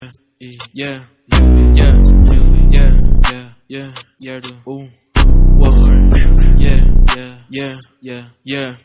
Yeah, yeah, yeah, yeah, yeah, do. Yeah.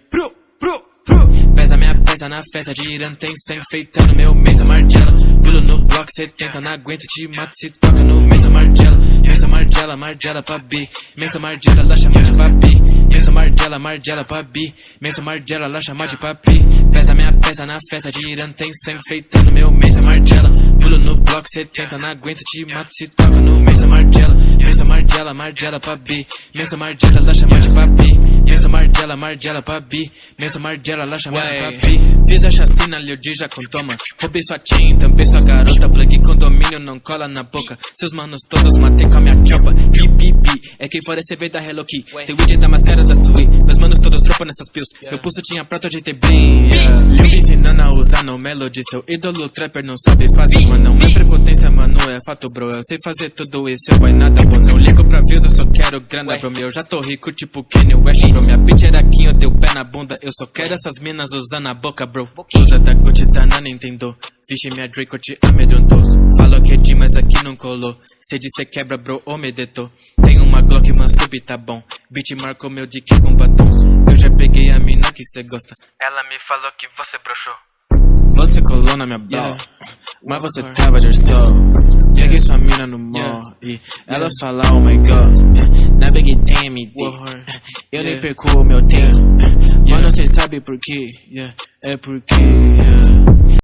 Pesa minha peça na festa, girando tem 100 feita no meu mesa margela. Pulo no bloco 70, não aguento, te mato se toca no mesa margela. Mesa margela, margela pra B. Mesa margela, lá chama de papi. Mesa margela, margela pra B. Mesa margela, lá chama de papi. Pesa minha peça na festa, girando tem 100 feita no meu mesa margela. Pulo no bloco 70, não aguento, te mato se toca no mesa margela. Mesa margela, margela pra B. Mesa margela, lá chama de papi. Mesa margela, margela pra B. Mesa margela, lá chama de papi. Fiz a chacina, Lil D já contoma. Roubei sua chain, tampei sua garota. Plug condomínio, não cola na boca. Seus manos todos matei com a minha chopa. Hip, é quem fora esse veio da Hello Key. Tem weed da máscara da Sui. Meus manos todos dropam nessas pills. Meu pulso tinha prato de ter bem. Lil me ensinando a usar no Melody. Seu ídolo trapper não sabe fazer, mano. Não é prepotência, mano, é fato, bro. Eu sei fazer tudo isso, eu é nada, bro. Não ligo pra views, eu só quero grana, bro. Eu já tô rico, tipo Kanye West, bro. Minha bitch era aqui, eu dei o pé na bunda. Eu só quero essas minas usando a boca, bro. Usa da Gucci, tá na Nintendo. Vixe, minha Draco te amedrontou. Falou que é de, mas aqui não colou. Cê disse quebra, bro, ou me detou. Tem uma Glock, mas sub tá bom. Beat marcou meu dick com batom. Eu já peguei a mina que cê gosta. Ela me falou que você broxou. Você colou na minha bala, mas você tava de sol. Peguei sua mina no mall e ela fala, oh my god. Na Big TMD, eu nem perco o meu tempo. Mano, cê sabe por quê? É porque